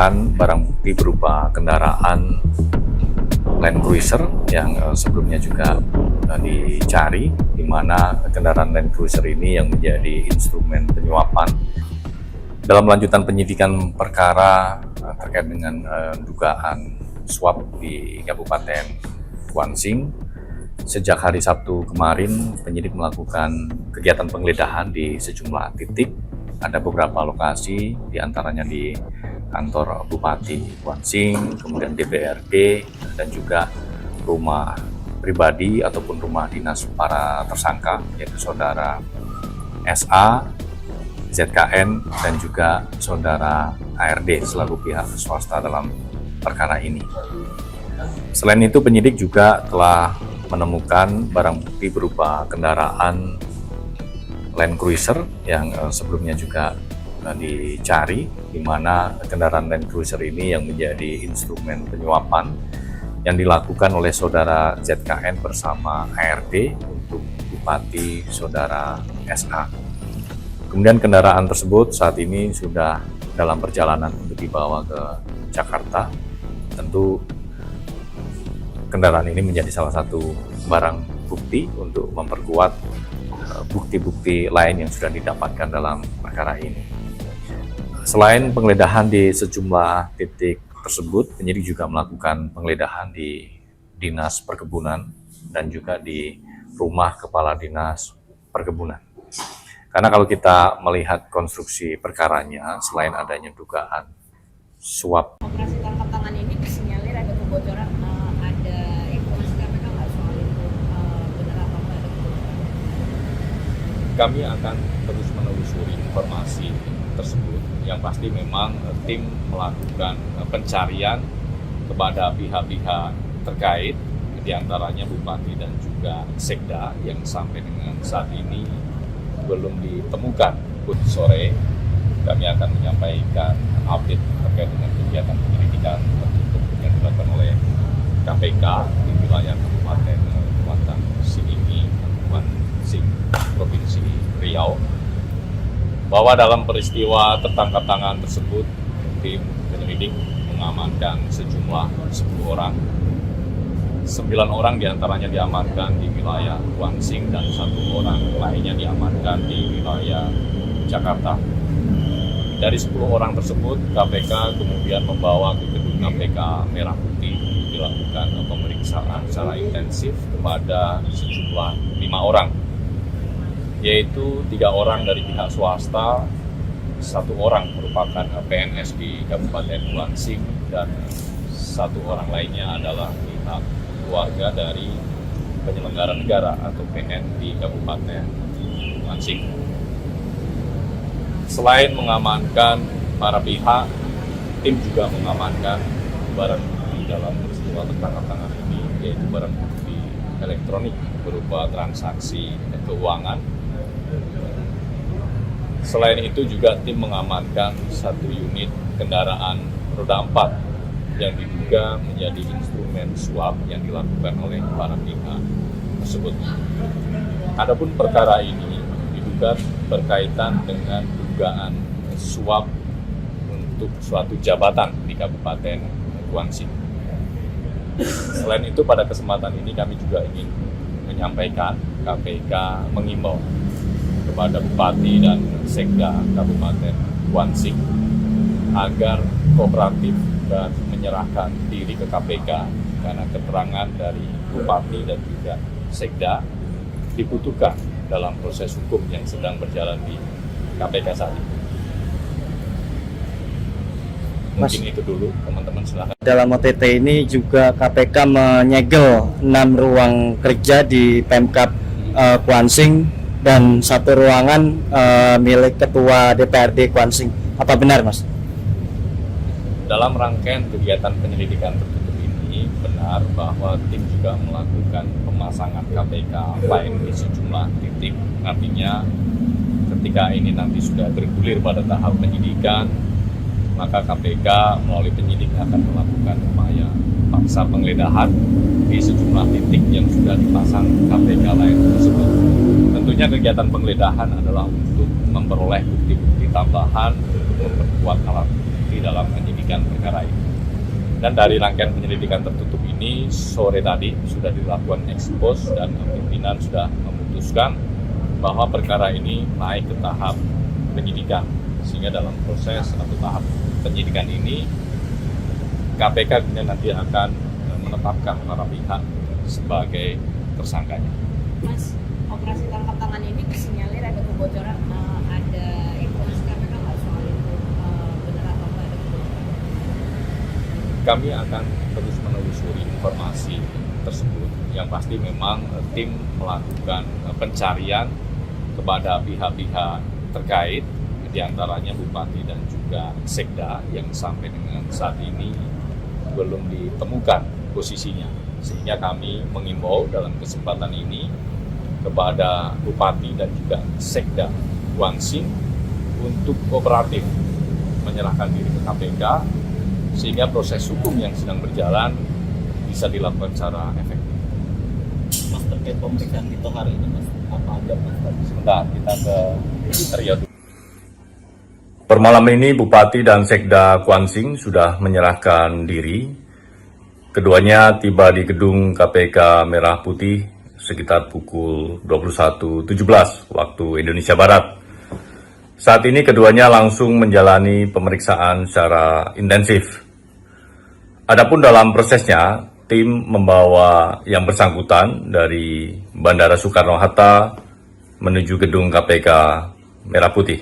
menemukan barang bukti berupa kendaraan Land Cruiser yang sebelumnya juga dicari, di mana kendaraan Land Cruiser ini yang menjadi instrumen penyuapan. Dalam lanjutan penyidikan perkara terkait dengan dugaan suap di Kabupaten Kuansing, sejak hari Sabtu kemarin penyidik melakukan kegiatan penggeledahan di sejumlah titik. Ada beberapa lokasi, diantaranya di kantor Bupati Kuansing, kemudian DPRD, dan juga rumah pribadi ataupun rumah dinas para tersangka, yaitu saudara SA, ZKN, dan juga saudara ARD selaku pihak swasta dalam perkara ini. Selain itu, penyidik juga telah menemukan barang bukti berupa kendaraan Land Cruiser yang sebelumnya juga dicari, di mana kendaraan Land Cruiser ini yang menjadi instrumen penyuapan yang dilakukan oleh saudara ZKN bersama ARD untuk Bupati saudara SA. Kemudian kendaraan tersebut saat ini sudah dalam perjalanan untuk dibawa ke Jakarta. Tentu kendaraan ini menjadi salah satu barang bukti untuk memperkuat bukti-bukti lain yang sudah didapatkan dalam perkara ini. Selain penggeledahan di sejumlah titik tersebut, penyidik juga melakukan penggeledahan di Dinas Perkebunan dan juga di rumah Kepala Dinas Perkebunan. Karena kalau kita melihat konstruksi perkaranya, selain adanya dugaan suap. Operasi tangkap tangan ini disinyalir ada kebocoran, ada informasi KPK nggak soal itu, benar apa enggak ada kebocoran? Kami akan terus menelusuri informasi tersebut. Yang pasti memang tim melakukan pencarian kepada pihak-pihak terkait, diantaranya Bupati dan juga Sekda yang sampai dengan saat ini belum ditemukan. Sore kami akan menyampaikan update terkait dengan kegiatan penyelidikan tertutup yang dilakukan oleh KPK di wilayah Kabupaten Kuansing, Provinsi Riau, bahwa dalam peristiwa tertangkap tangan tersebut tim penyelidik mengamankan sejumlah 10 orang. 9 orang diantaranya diamankan di wilayah Kuansing dan 1 orang lainnya diamankan di wilayah Jakarta. Dari 10 orang tersebut, KPK kemudian membawa ke gedung KPK Merah Putih, dilakukan pemeriksaan secara intensif kepada sejumlah 5 orang, yaitu 3 orang dari pihak swasta, 1 orang merupakan PNS di Kabupaten Kuansing, dan 1 orang lainnya adalah pihak keluarga dari penyelenggara negara atau PN di Kabupaten Kuansing. Selain mengamankan para pihak, tim juga mengamankan barang bukti dalam peristiwa tertangkap tangan ini, yaitu barang bukti elektronik berupa transaksi keuangan. Selain itu juga tim mengamankan 1 unit kendaraan roda 4 yang diduga menjadi instrumen suap yang dilakukan oleh para pihak tersebut. Adapun perkara ini diduga berkaitan dengan dugaan suap untuk suatu jabatan di Kabupaten Kuansing. Selain itu, pada kesempatan ini kami juga ingin menyampaikan KPK mengimbau kepada Bupati dan Sekda Kabupaten Kuansing agar kooperatif dan menyerahkan diri ke KPK, karena keterangan dari Bupati dan juga Sekda dibutuhkan dalam proses hukum yang sedang berjalan di KPK saat ini. Mungkin itu dulu, teman-teman, silakan. Dalam OTT ini juga KPK menyegel 6 ruang kerja di Pemkab Kuansing dan 1 ruangan milik Ketua DPRD Kuansing. Apa benar, Mas? Dalam rangkaian kegiatan penyelidikan tertutup ini, benar bahwa tim juga melakukan pemasangan KPK lain di sejumlah titik. Artinya ketika ini nanti sudah bergulir pada tahap penyidikan, maka KPK melalui penyidik akan melakukan upaya paksa penggeledahan di sejumlah titik yang sudah dipasang KPK lain tersebut. Tentunya kegiatan penggeledahan adalah untuk memperoleh bukti-bukti tambahan untuk memperkuat alat bukti dalam penyidikan. penyelidikan perkara ini. Dan dari rangkaian penyelidikan tertutup ini, sore tadi sudah dilakukan ekspos dan pimpinan sudah memutuskan bahwa perkara ini naik ke tahap penyidikan. Sehingga dalam proses atau tahap penyidikan ini, KPK kemudian nanti akan menetapkan para pihak sebagai tersangkanya. Mas, operasi tangkap tangan ini disinyalir ada kebocoran, ada informasi KPK nggak soal itu, benar apa nggak ada kebocoran? Kami akan terus menelusuri informasi tersebut. Yang pasti memang tim melakukan pencarian kepada pihak-pihak terkait, diantaranya Bupati dan juga Sekda yang sampai dengan saat ini belum ditemukan posisinya. Sehingga kami mengimbau dalam kesempatan ini kepada Bupati dan juga Sekda Kuansing untuk kooperatif menyerahkan diri ke KPK sehingga proses hukum yang sedang berjalan bisa dilakukan secara efektif. Mas, terkait pemeriksaan itu hari ini, Mas, apa aja, Mas? Sebentar, kita ke kriteria dulu. Per malam ini Bupati dan Sekda Kuansing sudah menyerahkan diri. Keduanya tiba di gedung KPK Merah Putih sekitar pukul 21.17 waktu Indonesia Barat. Saat ini keduanya langsung menjalani pemeriksaan secara intensif. Adapun dalam prosesnya, tim membawa yang bersangkutan dari Bandara Soekarno-Hatta menuju gedung KPK Merah Putih.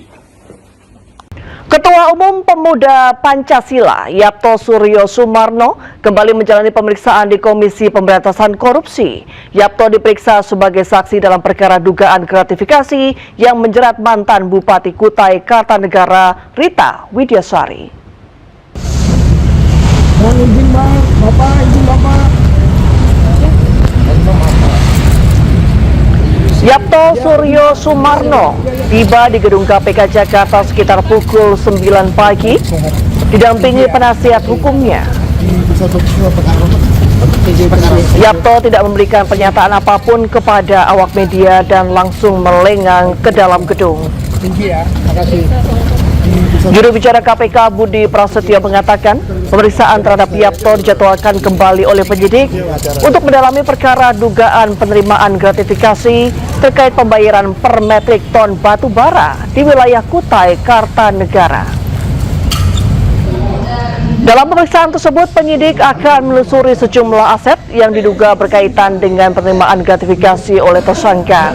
Ketua Umum Pemuda Pancasila, Yapto Suryo Sumarno, kembali menjalani pemeriksaan di Komisi Pemberantasan Korupsi. Yapto diperiksa sebagai saksi dalam perkara dugaan gratifikasi yang menjerat mantan Bupati Kutai Kartanegara, Rita Widyasari. Mohon izin Bapak, izin Bapak. Yapto Suryo Sumarno tiba di gedung KPK Jakarta sekitar pukul 9 pagi, didampingi penasihat hukumnya. Yapto tidak memberikan pernyataan apapun kepada awak media dan langsung melengang ke dalam gedung. Juru bicara KPK Budi Prasetyo mengatakan pemeriksaan terhadap Yapto dijadwalkan kembali oleh penyidik untuk mendalami perkara dugaan penerimaan gratifikasi terkait pembayaran per metrik ton batu bara di wilayah Kutai Kartanegara. Dalam pemeriksaan tersebut, penyidik akan menelusuri sejumlah aset yang diduga berkaitan dengan penerimaan gratifikasi oleh tersangka.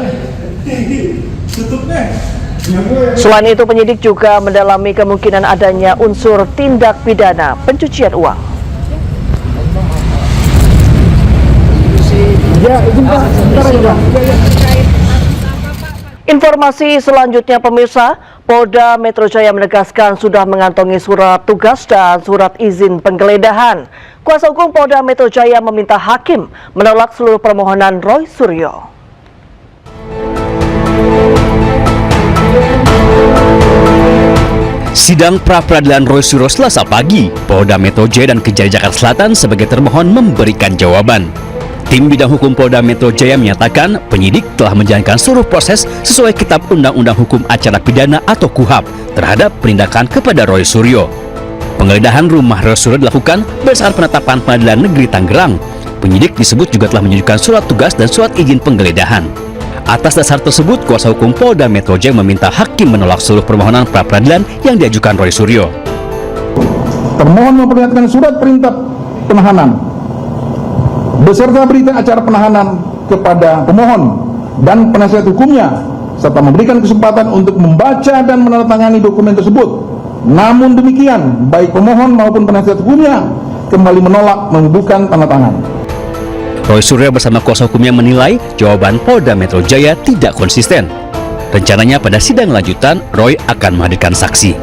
Selain itu, penyidik juga mendalami kemungkinan adanya unsur tindak pidana pencucian uang. Informasi selanjutnya, pemirsa, Polda Metro Jaya menegaskan sudah mengantongi surat tugas dan surat izin penggeledahan. Kuasa hukum Polda Metro Jaya meminta hakim menolak seluruh permohonan Roy Suryo. Sidang pra-peradilan Roy Suryo Selasa pagi, Polda Metro Jaya dan Kejari Jakarta Selatan sebagai termohon memberikan jawaban. Tim bidang hukum Polda Metro Jaya menyatakan penyidik telah menjalankan seluruh proses sesuai Kitab Undang-Undang Hukum Acara Pidana atau KUHAP terhadap penindakan kepada Roy Suryo. Penggeledahan rumah Roy Suryo dilakukan berdasarkan penetapan Pengadilan Negeri Tangerang. Penyidik disebut juga telah menunjukkan surat tugas dan surat izin penggeledahan. Atas dasar tersebut, kuasa hukum Polda Metro Jaya meminta hakim menolak seluruh permohonan pra-peradilan yang diajukan Roy Suryo. Termohon memperlihatkan surat perintah penahanan beserta berita acara penahanan kepada pemohon dan penasihat hukumnya serta memberikan kesempatan untuk membaca dan menandatangani dokumen tersebut. Namun demikian, baik pemohon maupun penasihat hukumnya kembali menolak membubuhkan tanda tangan. Roy Suryo bersama kuasa hukumnya menilai jawaban Polda Metro Jaya tidak konsisten. Rencananya pada sidang lanjutan, Roy akan menghadirkan saksi.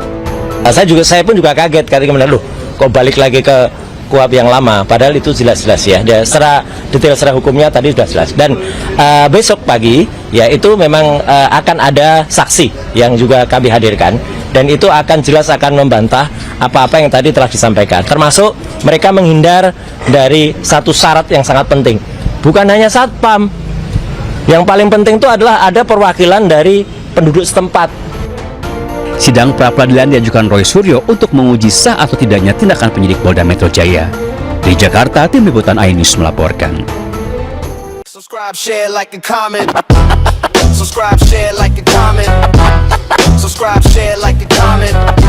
Saya pun juga kaget ketika mendengar, kok balik lagi ke KUHAP yang lama, padahal itu jelas-jelas ya. Secara detail secara hukumnya tadi sudah jelas. Dan besok pagi ya itu memang akan ada saksi yang juga kami hadirkan, dan itu akan jelas akan membantah apa-apa yang tadi telah disampaikan. Termasuk mereka menghindar dari satu syarat yang sangat penting. Bukan hanya satpam. Yang paling penting itu adalah ada perwakilan dari penduduk setempat. Sidang pra-peradilan diajukan Roy Suryo untuk menguji sah atau tidaknya tindakan penyidik Polda Metro Jaya. Di Jakarta, tim liputan iNews melaporkan. Subscribe, share, like, and comment. Subscribe, share, like, and comment. Subscribe, share, like, and comment.